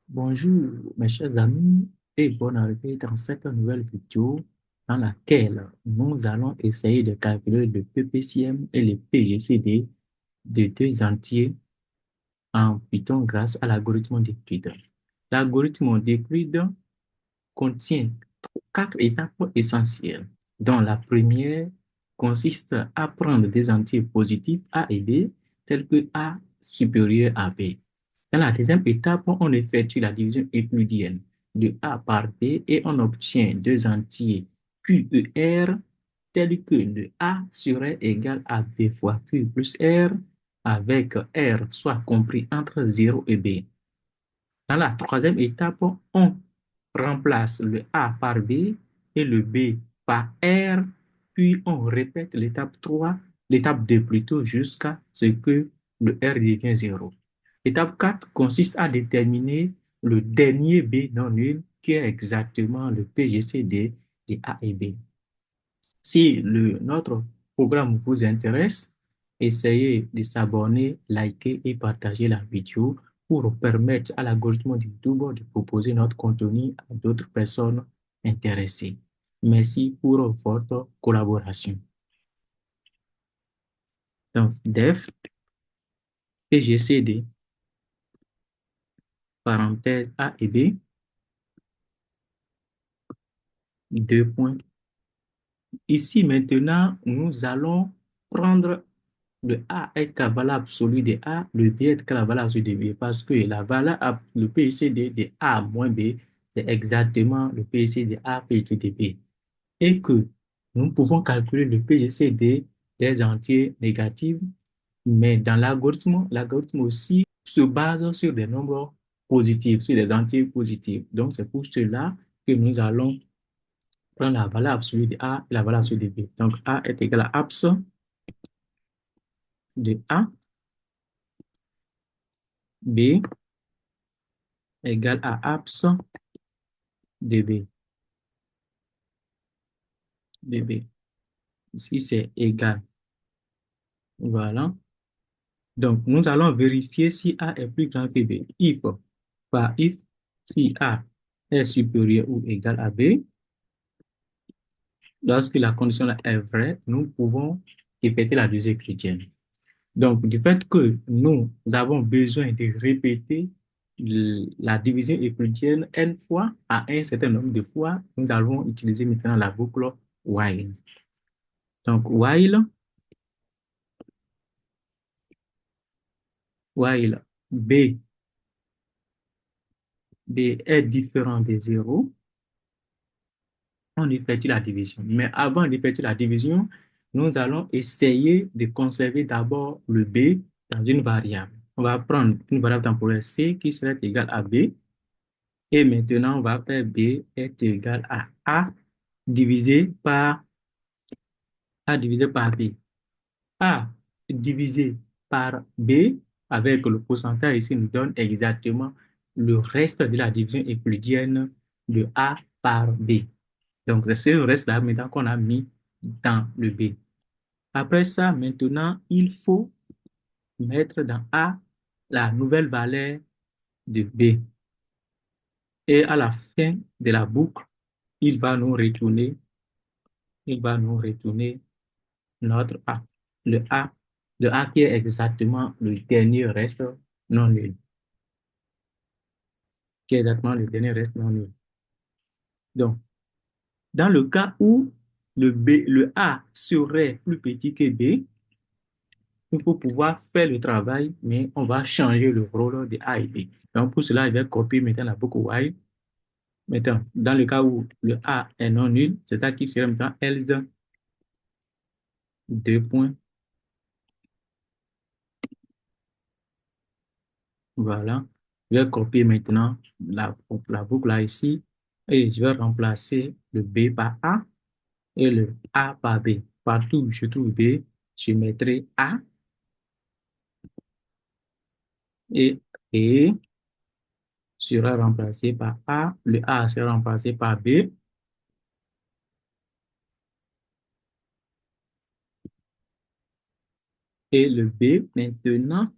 Bonjour mes chers amis et bonne arrivée dans cette nouvelle vidéo dans laquelle nous allons essayer de calculer le PPCM et le PGCD de deux entiers en Python grâce à l'algorithme d'Euclide. L'algorithme d'Euclide contient quatre étapes essentielles, dont la première consiste à prendre des entiers positifs A et B, tels que A supérieur à B. Dans la deuxième étape, on effectue la division euclidienne de A par B et on obtient deux entiers Q et R tels que le A serait égal à B fois Q plus R avec R soit compris entre 0 et B. Dans la troisième étape, on remplace le A par B et le B par R, puis on répète l'étape 3, l'étape 2 plutôt, jusqu'à ce que le R devienne 0. L'étape 4 consiste à déterminer le dernier B non nul, qui est exactement le PGCD de A et B. Si notre programme vous intéresse, essayez de s'abonner, liker et partager la vidéo pour permettre à l'algorithme de YouTube de proposer notre contenu à d'autres personnes intéressées. Merci pour votre collaboration. Donc, def PGCD, parenthèse A et B, deux points. Ici, maintenant, nous allons prendre le A est la valeur absolue de A, le B est la valeur absolue de B, parce que la valeur, le PICD de A moins B, c'est exactement le PICD de A, PICD de B. Et que nous pouvons calculer le PGCD des entiers négatifs, mais dans l'algorithme aussi se base sur des nombres positifs, sur des entiers positifs. Donc, c'est pour cela que nous allons prendre la valeur absolue de A et la valeur absolue de B. Donc, A est égal à abs de A, B égale à abs de B. Ici, c'est égal. Voilà. Donc, nous allons vérifier si A est plus grand que B. If, si A est supérieur ou égal à B, lorsque la condition là est vraie, nous pouvons effectuer la division euclidienne. Donc, du fait que nous avons besoin de répéter la division euclidienne n fois à un certain nombre de fois, nous allons utiliser maintenant la boucle while. Donc, while B, B est différent de 0, on effectue la division. Mais avant d'effectuer la division, nous allons essayer de conserver d'abord le B dans une variable. On va prendre une variable temporaire C qui serait égale à B. Et maintenant, on va faire B est égal à A divisé par B. A divisé par B avec le pourcentage ici nous donne exactement le reste de la division euclidienne de A par B. Donc, c'est ce reste-là maintenant qu'on a mis dans le B. Après ça, maintenant, il faut mettre dans A la nouvelle valeur de B. Et à la fin de la boucle, il va nous retourner, notre A. Le A, le A qui est exactement le dernier reste non nul. Qui est exactement le dernier reste non nul. Donc, dans le cas où le A serait plus petit que B, il faut pouvoir faire le travail, mais on va changer le rôle de A et B. Donc, pour cela, je vais copier maintenant la boucle while. Maintenant, dans le cas où le A est non nul, c'est-à-dire qu'il serait maintenant else, deux points. Voilà. Je vais copier maintenant la boucle là ici et je vais remplacer le B par A et le A par B. Partout où je trouve B, je mettrai A et B sera remplacé par A, le A sera remplacé par B et le B maintenant,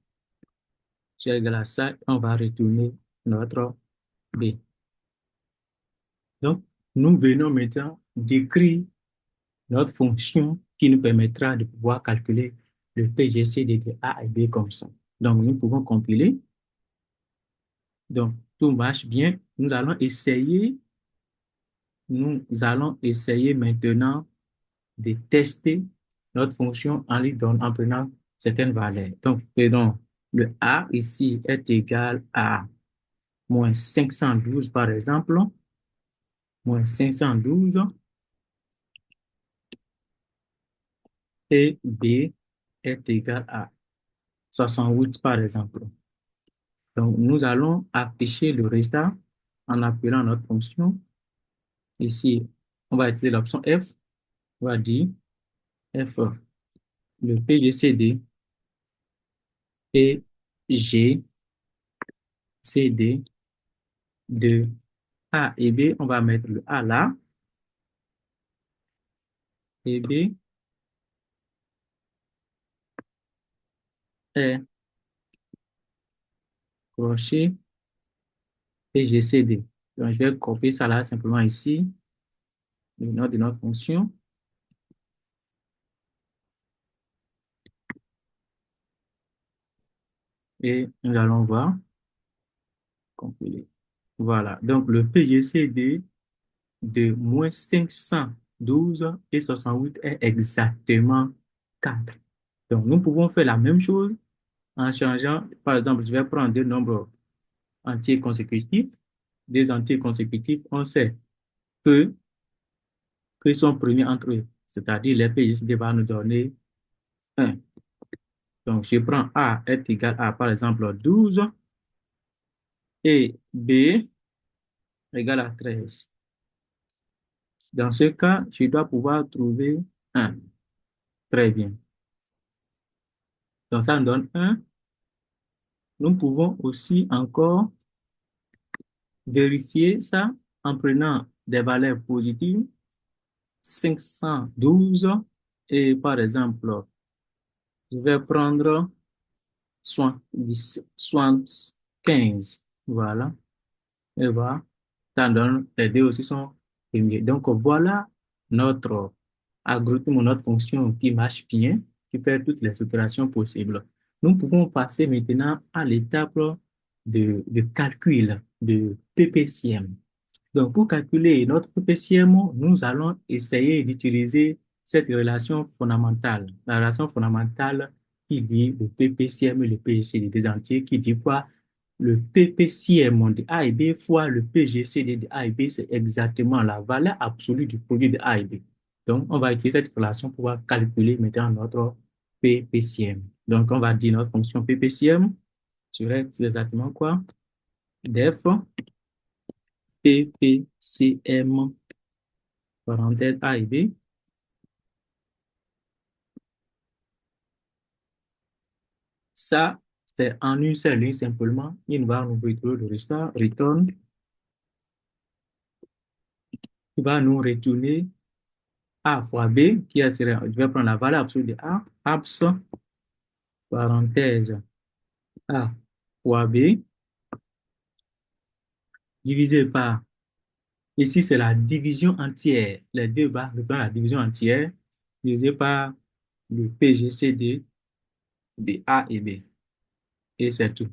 c'est égal à ça, on va retourner notre B. Donc, nous venons maintenant d'écrire notre fonction qui nous permettra de pouvoir calculer le PGCD de A et B comme ça. Donc, nous pouvons compiler. Donc, tout marche bien. Nous allons essayer maintenant de tester notre fonction en prenant certaines valeurs. Donc, prenons le A ici est égal à moins 512 par exemple, moins 512 et B est égal à 68 par exemple. Donc, nous allons afficher le résultat en appelant notre fonction. Ici, on va utiliser l'option F. On va dire F, le PGCD et GCD de A et B. On va mettre le A là et B est crochet PGCD. Donc, je vais copier ça là simplement ici, le nom de notre fonction. Et nous allons voir, compiler. Voilà. Donc, le PGCD de moins 512 et 68 est exactement 4. Donc, nous pouvons faire la même chose en changeant, par exemple, je vais prendre deux nombres entiers consécutifs. Des entiers consécutifs, on sait que, qu'ils sont premiers entre eux, c'est-à-dire les PGCD va nous donner 1. Donc, je prends A est égal à, par exemple, 12 et B égale à 13. Dans ce cas, je dois pouvoir trouver 1. Très bien. Donc, ça me donne 1. Nous pouvons aussi encore vérifier ça en prenant des valeurs positives, 512 et par exemple, je vais prendre 75. Voilà. Et voilà. Ça donne, les deux aussi sont premiers. Donc, voilà notre algorithme ou notre fonction qui marche bien, qui fait toutes les opérations possibles. Nous pouvons passer maintenant à l'étape de calcul de PPCM. Donc, pour calculer notre PPCM, nous allons essayer d'utiliser cette relation fondamentale, la relation fondamentale qui lie le PPCM et le PGCD des entiers, qui dit quoi? Le PPCM de A et B fois le PGCD de A et B, c'est exactement la valeur absolue du produit de A et B. Donc, on va utiliser cette relation pour pouvoir calculer maintenant notre PPCM. Donc, on va dire notre fonction PPCM serait exactement quoi? Def PPCM, parenthèse A et B. Ça, c'est en une seule ligne simplement. Il va nous retrouver le résultat, return, il va nous retourner A fois B, qui est, je vais prendre la valeur absolue de A, abs, parenthèse A fois B, divisé par, ici c'est la division entière, les deux barres représentent la division entière, divisé par le PGCD de A et B. Et c'est tout.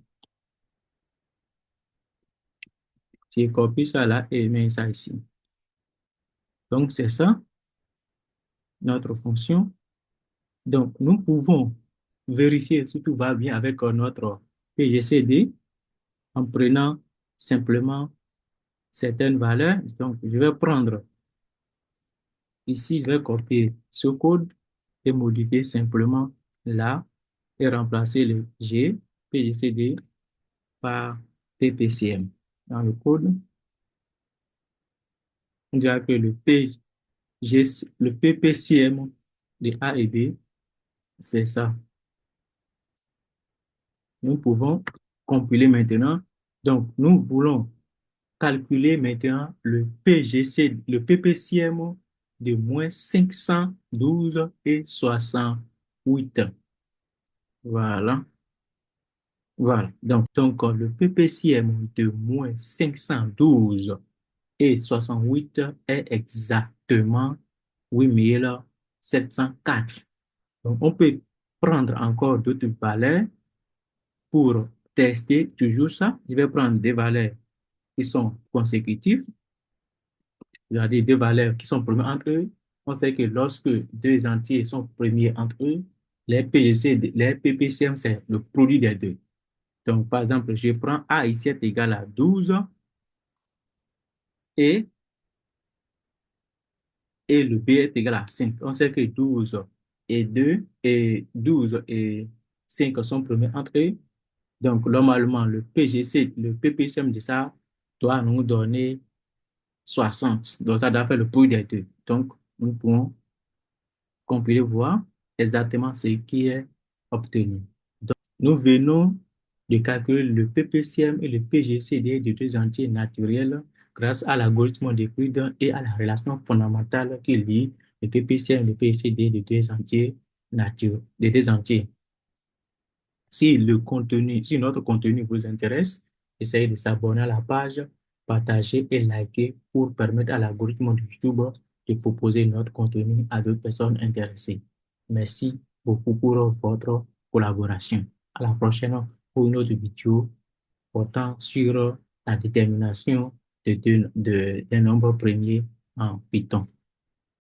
J'ai copié ça là et mis ça ici. Donc, c'est ça, notre fonction. Donc, nous pouvons vérifier si tout va bien avec notre PGCD en prenant simplement certaines valeurs. Donc, je vais prendre ici, je vais copier ce code et modifier simplement là et remplacer le G, PGCD par PPCM. Dans le code, on dira que le PPCM de A et B, c'est ça. Nous pouvons compiler maintenant. Donc, nous voulons calculer maintenant le PGC, le PPCM de moins 512 et 68. Voilà. Voilà. Donc, le ppcm de moins 512 et 68 est exactement 8704. Donc, on peut prendre encore d'autres valeurs pour tester toujours ça. Je vais prendre des valeurs qui sont consécutives, c'est-à-dire deux valeurs qui sont premières entre eux. On sait que lorsque deux entiers sont premiers entre eux, les ppcm, c'est le produit des deux. Donc, par exemple, je prends A ici est égal à 12 et, et le B est égal à 5. On sait que 12 et 5 sont premiers entre eux. Donc, normalement, le ppcm de ça doit nous donner 60. Donc, ça doit faire le produit des deux. Donc, nous pouvons, comme vous pouvez voir, exactement ce qui est obtenu. Nous venons de calculer le ppcm et le pgcd de deux entiers naturels grâce à l'algorithme d'Euclide et à la relation fondamentale qui lie le ppcm et le pgcd de deux entiers naturels, de deux entiers. Si notre contenu vous intéresse, essayez de s'abonner à la page, partager et liker pour permettre à l'algorithme de YouTube de proposer notre contenu à d'autres personnes intéressées. Merci beaucoup pour votre collaboration. À la prochaine pour une autre vidéo portant sur la détermination d'un nombre premier en Python.